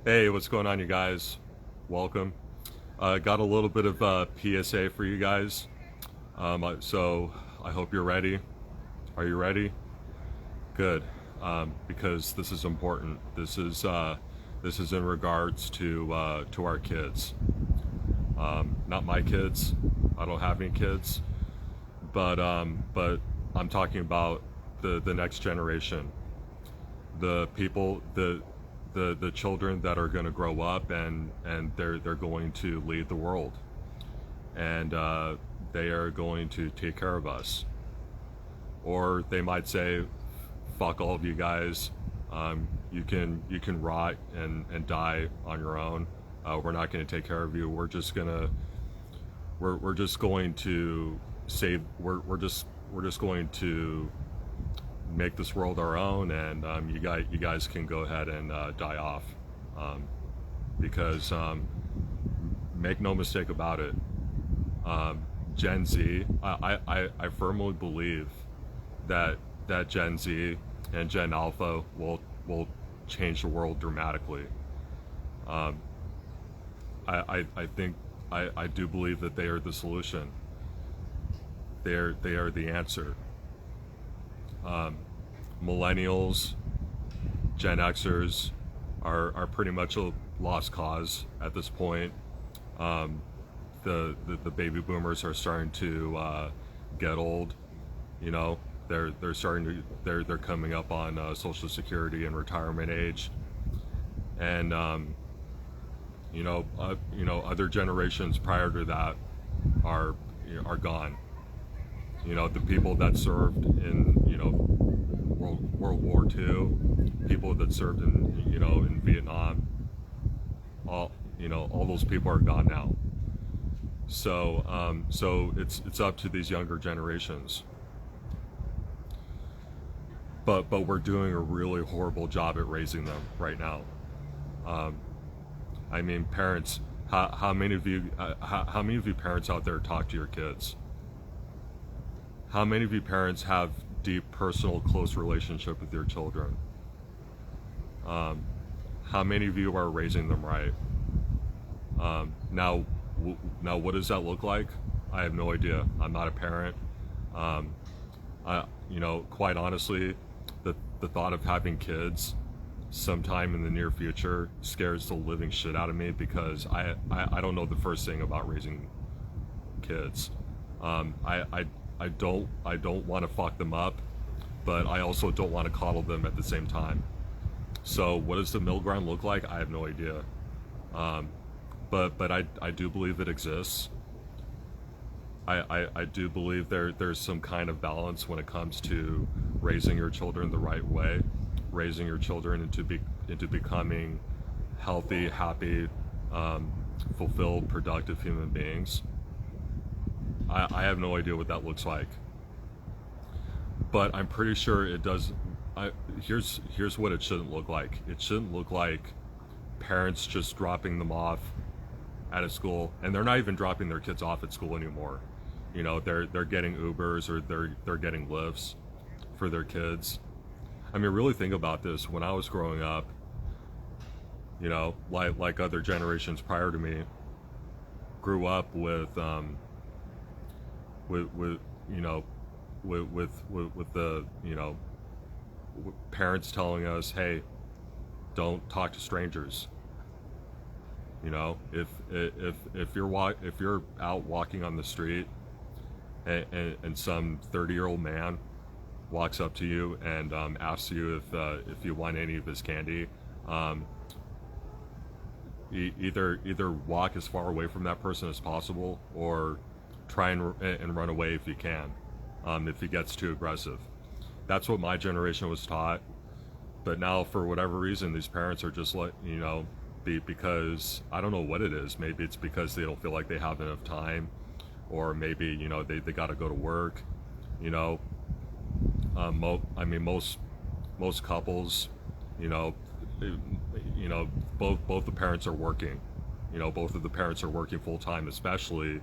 Hey, what's going on, you guys? Welcome. Got a little bit of PSA for you guys. So I hope you're ready. Are you ready? Good. Because this is important. This is in regards to our kids. Not my kids. I don't have any kids. But I'm talking about the next generation. The people, the children that are going to grow up and they're going to lead the world, and they are going to take care of us. Or they might say, "Fuck all of you guys. You can rot and die on your own. We're not going to take care of you. We're just going to save. We're just going to make this world our own, and you guys can go ahead and die off." Um, because make no mistake about it, Gen Z, I firmly believe that Gen Z and Gen Alpha will change the world dramatically. Um, I think I do believe that they are the solution. They are the answer. Um, Millennials, Gen Xers are pretty much a lost cause at this point. Um, the baby boomers are starting to get old. You know, they're starting to they're coming up on Social Security and retirement age, and other generations prior to that are are gone. The people that served in World War II, people that served in Vietnam, all those people are gone now. So it's up to these younger generations. But we're doing a really horrible job at raising them right now. Um, I mean, parents, how many of you how many of you parents out there talk to your kids? How many of you parents have deep, personal, close relationship with your children? Um, how many of you are raising them right? Now, now, what does that look like? I have no idea. I'm not a parent. Um, quite honestly, the thought of having kids sometime in the near future scares the living shit out of me, because I don't know the first thing about raising kids. Um, I, I I don't want to fuck them up, but I also don't want to coddle them at the same time. So what does the middle ground look like? I have no idea. Um, but I do believe it exists. I do believe there's some kind of balance when it comes to raising your children the right way, raising your children into becoming healthy, happy, um, fulfilled, productive human beings. I have no idea what that looks like, but I'm pretty sure it does. Here's what it shouldn't look like. It shouldn't look like parents just dropping them off at a school, and they're not even dropping their kids off at school anymore. They're getting Ubers, or they're getting Lyfts for their kids. I mean, really think about this. When I was growing up, like other generations prior to me, grew up with you know with the parents telling us, hey, don't talk to strangers. If you're out walking on the street, and some 30-year-old man walks up to you and asks you if you want any of his candy, um, either walk as far away from that person as possible, or try and run away if you can, if he gets too aggressive. That's what my generation was taught. But now, for whatever reason, these parents are just because I don't know what it is. Maybe it's because they don't feel like they have enough time, or maybe they got to go to work. You know, I mean, most couples, you know, both the parents are working. Both of the parents are working full time, especially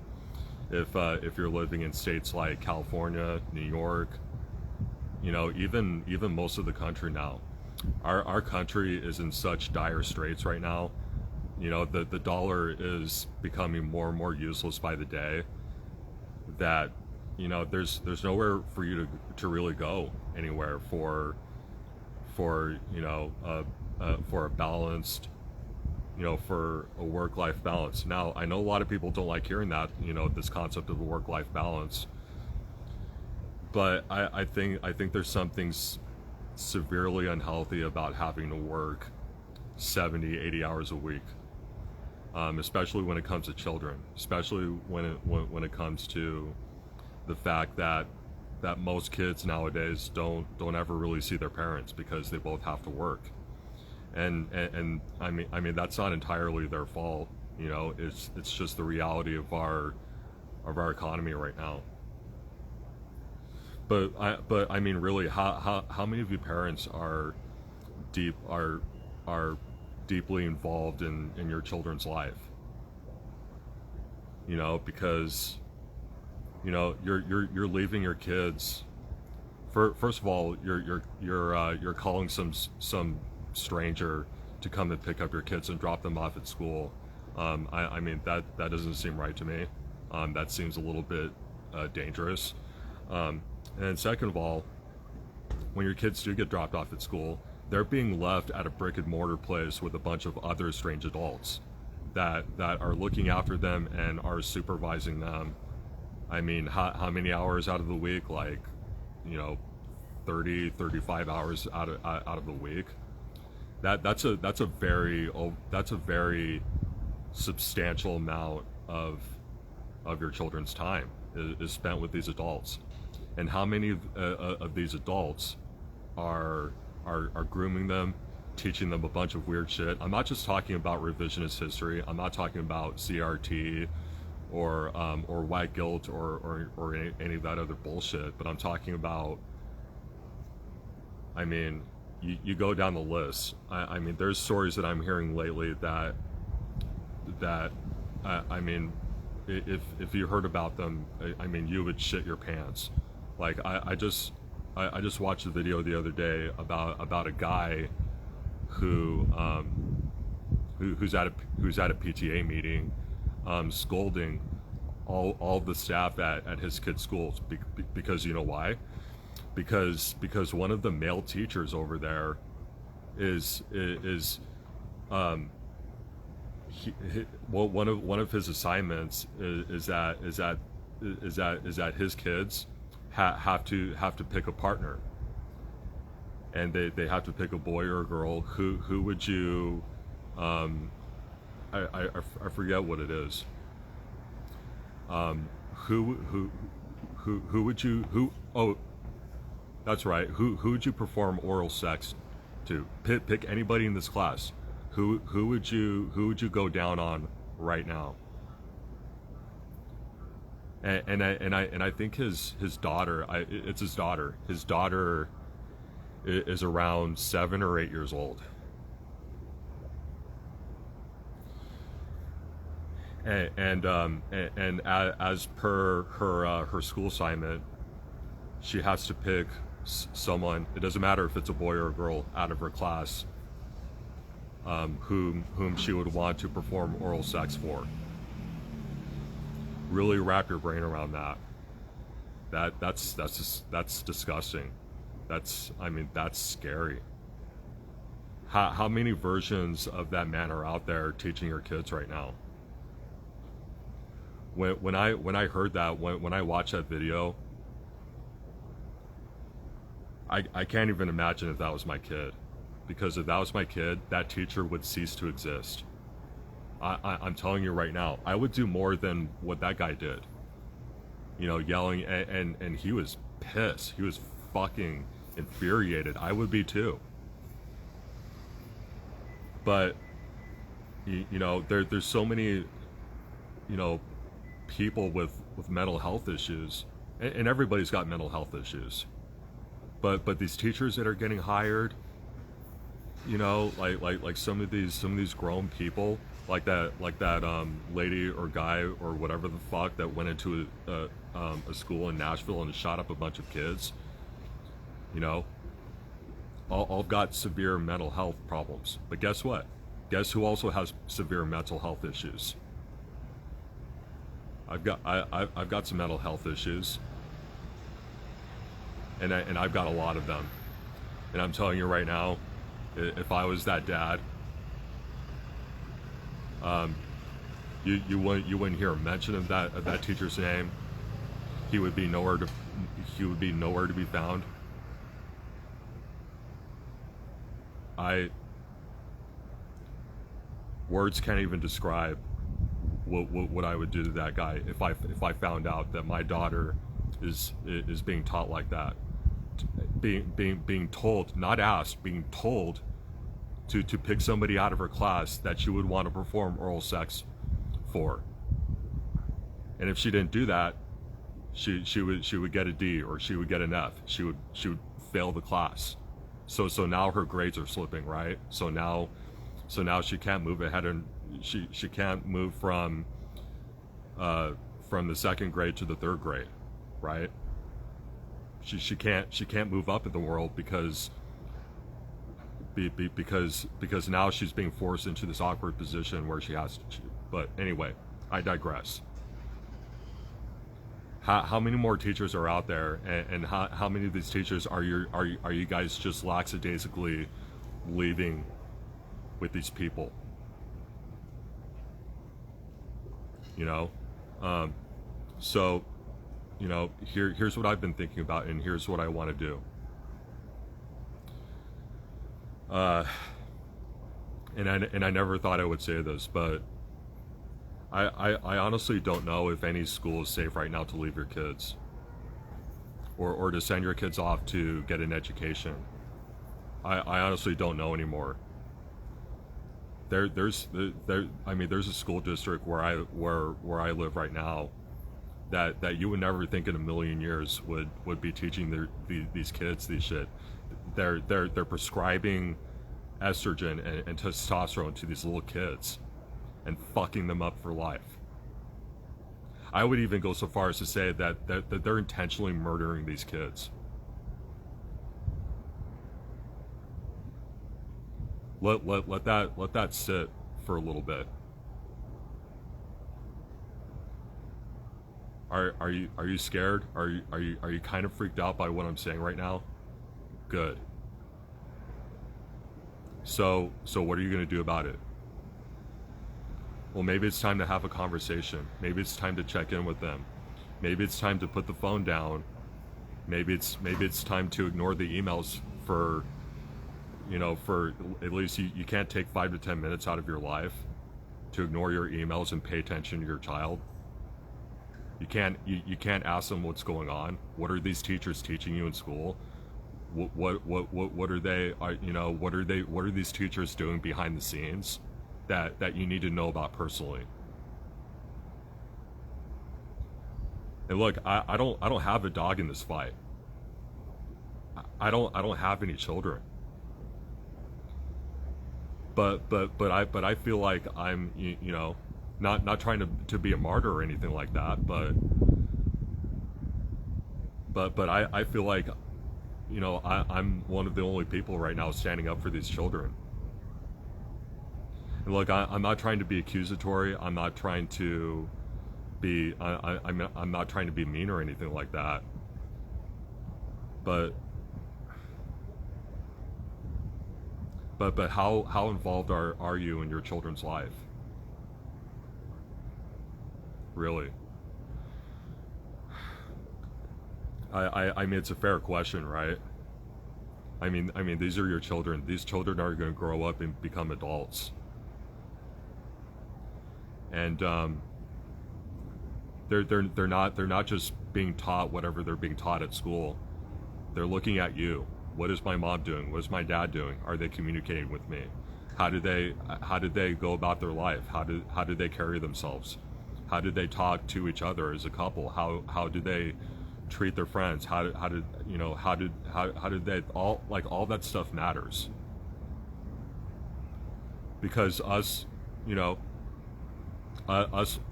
if you're living in states like California, New York, even most of the country now. our country is in such dire straits right now. You know, the dollar is becoming more and more useless by the day, that, you know, there's nowhere for you to really go anywhere for you know, for a balanced, you know, for a work-life balance. Now, I know a lot of people don't like hearing that, you know, this concept of a work-life balance, but I think there's something severely unhealthy about having to work 70, 80 hours a week, especially when it comes to children, especially when it comes to the fact that most kids nowadays don't ever really see their parents because they both have to work, and I mean that's not entirely their fault. You know, it's just the reality of our economy right now. But I mean, really, how many of you parents are deep are deeply involved in your children's life? You know, because, you know, you're leaving your kids. First of all, you're calling some stranger to come and pick up your kids and drop them off at school. I mean, that doesn't seem right to me. That seems a little bit dangerous. And second of all, when your kids do get dropped off at school, they're being left at a brick and mortar place with a bunch of other strange adults that are looking after them and are supervising them. I mean, how many hours out of the week? Like, you know, 30, 35 hours out of the week. That's a very substantial amount of your children's time is spent with these adults. And how many of these adults are grooming them, teaching them a bunch of weird shit? I'm not just talking about revisionist history. I'm not talking about CRT or white guilt or any of that other bullshit. But I'm talking about, I mean, you go down the list. I mean, there's stories that I'm hearing lately that I mean, if you heard about them, I mean, you would shit your pants. Like, I just watched a video the other day about a guy who's at a PTA meeting, scolding all the staff at his kid's schools because, you know why? Because one of the male teachers over there is one of his assignments is that his kids have to pick a partner, and they have to pick a boy or a girl. Who would you I forget what it is. Who would you that's right, who would you perform oral sex to? Pick anybody in this class. Who would you go down on right now? And I think his daughter, it's his daughter. His daughter is around 7 or 8 years old. And as per her school assignment, she has to pick someone. It doesn't matter if it's a boy or a girl out of her class, whom she would want to perform oral sex for. Really wrap your brain around that. That's disgusting. I mean, that's scary. How many versions of that man are out there teaching your kids right now? When I heard that, when I watched that video, I can't even imagine if that was my kid. Because if that was my kid, that teacher would cease to exist. I'm telling you right now, I would do more than what that guy did. You know, yelling, and he was pissed. He was fucking infuriated. I would be too. But, you know, there's so many, you know, people with mental health issues, and everybody's got mental health issues. But these teachers that are getting hired, you know, like some of these grown people, like that lady or guy or whatever the fuck that went into a school in Nashville and shot up a bunch of kids. You know, all got severe mental health problems. But guess what? Guess who also has severe mental health issues? I've got some mental health issues, and I've got a lot of them. And I'm telling you right now, if I was that dad, you wouldn't hear a mention of that teacher's name. He would be nowhere to be found. Words can't even describe what I would do to that guy if I found out that my daughter is being taught like that, being told, not asked, being told to pick somebody out of her class that she would want to perform oral sex for, and if she didn't do that, she would get a D or she would get an F. She would fail the class. So now her grades are slipping, right? So now she can't move ahead, and she can't move from the second grade to the third grade, right? She can't move up in the world because now she's being forced into this awkward position where she has to. But anyway, I digress. How many more teachers are out there, and how many of these teachers are you guys just lackadaisically leaving with these people? You know, so, you know, here's what I've been thinking about, and here's what I want to do. And I never thought I would say this, but I honestly don't know if any school is safe right now to leave your kids, or to send your kids off to get an education. I honestly don't know anymore. There's a school district where I live right now that you would never think in a million years would be teaching these kids these shit. They're prescribing estrogen and testosterone to these little kids and fucking them up for life. I would even go so far as to say that they're intentionally murdering these kids. Let that sit for a little bit. Are you scared? Are you kind of freaked out by what I'm saying right now? Good. So what are you going to do about it? Well, maybe it's time to have a conversation. Maybe it's time to check in with them. Maybe it's time to put the phone down. Maybe it's time to ignore the emails for at least you can't take 5 to 10 minutes out of your life to ignore your emails and pay attention to your child. You can't ask them what's going on. What are these teachers teaching you in school? What are these teachers doing behind the scenes that you need to know about personally? And look, I don't have a dog in this fight. I don't have any children. But I feel like I'm not trying to be a martyr or anything like that, but I feel like I'm one of the only people right now standing up for these children. And look, I'm not trying to be accusatory. I'm not trying to be I'm not trying to be mean or anything like that. But how involved are you in your children's life? Really? I mean, it's a fair question, right? I mean, these are your children. These children are going to grow up and become adults. And they're not just being taught whatever they're being taught at school. They're looking at you. What is my mom doing? What is my dad doing? Are they communicating with me? How do they go about their life? How do they carry themselves? How do they talk to each other as a couple? How do they treat their friends? How did they all that stuff matters. Because us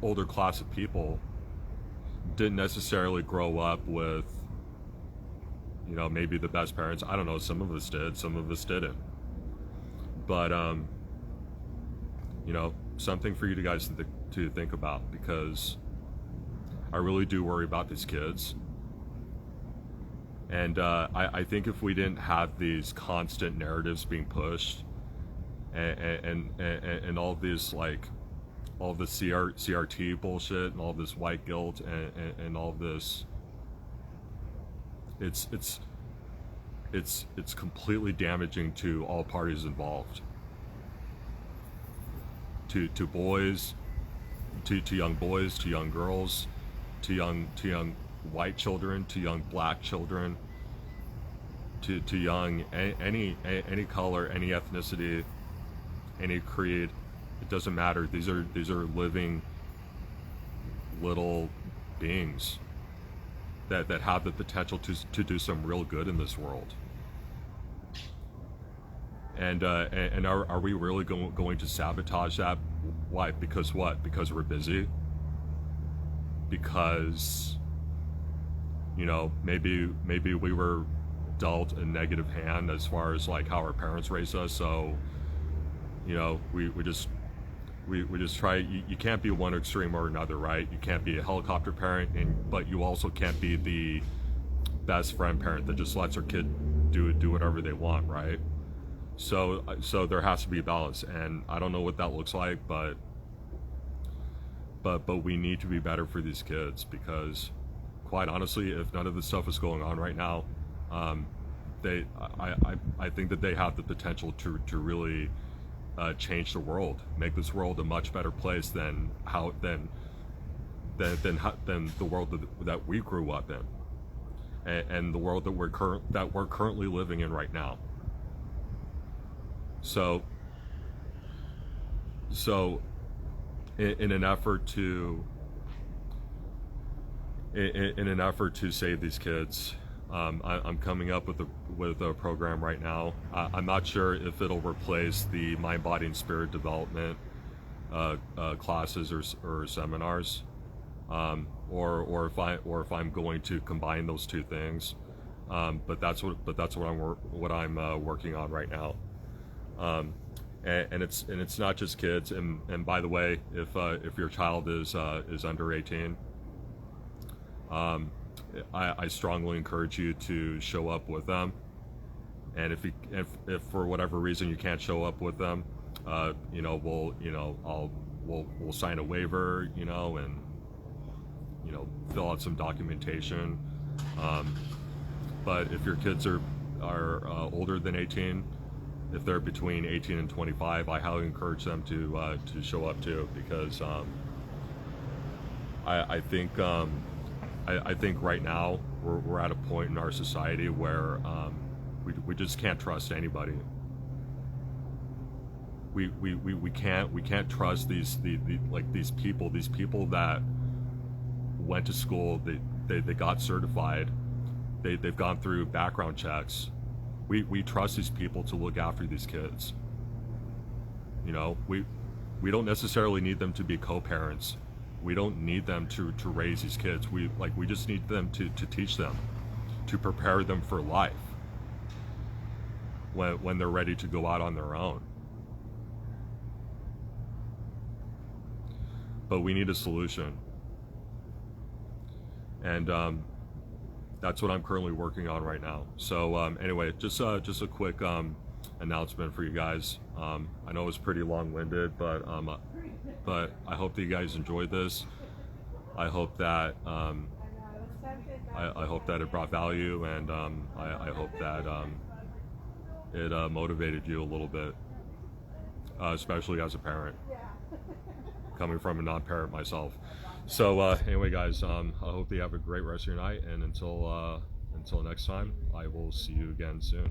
older class of people didn't necessarily grow up with you know, maybe the best parents. I don't know. Some of us did. Some of us didn't. But you know, something for you guys to think about, because I really do worry about these kids. And I think if we didn't have these constant narratives being pushed, and all these, like, all the CRT bullshit and all this white guilt and all this, it's completely damaging to all parties involved. To boys, to young boys, to young girls, to young white children, to young black children, to young any color, any ethnicity, any creed. It doesn't matter. These are living little beings that have the potential to do some real good in this world. And are we really going to sabotage that? Why? Because what? Because we're busy? Because, you know, maybe we were dealt a negative hand as far as like how our parents raised us, so, you know, we just try. You can't be one extreme or another, right? You can't be a helicopter parent, but you also can't be the best friend parent that just lets their kid do whatever they want, right? So there has to be balance, and I don't know what that looks like, but we need to be better for these kids, because, quite honestly, if none of this stuff is going on right now, I think that they have the potential to really change the world, make this world a much better place than the world that we grew up in, and the world that we're currently living in right now. So in an effort to save these kids, I'm coming up with a program right now. I'm not sure if it'll replace the mind, body, and spirit development classes or seminars, or if I'm going to combine those two things. But that's what I'm working on right now. And it's not just kids. And by the way, if your child is under 18, I strongly encourage you to show up with them. And if for whatever reason you can't show up with them, you know, we'll sign a waiver, you know, and, you know, fill out some documentation. But if your kids are older than 18, if they're between 18 and 25, I highly encourage them to show up too, because I think right now we're at a point in our society where we just can't trust anybody. We can't trust these people that went to school, they got certified, they've gone through background checks. We trust these people to look after these kids. You know, we don't necessarily need them to be co-parents. We don't need them to raise these kids. We just need them to teach them, to prepare them for life when they're ready to go out on their own. But we need a solution. And that's what I'm currently working on right now. So anyway, just a quick announcement for you guys. I know it was pretty long-winded, but I hope that you guys enjoyed this. I hope that I hope that it brought value, and I hope that it motivated you a little bit, especially as a parent, coming from a non-parent myself. So anyway, guys, I hope you have a great rest of your night, and until next time, I will see you again soon.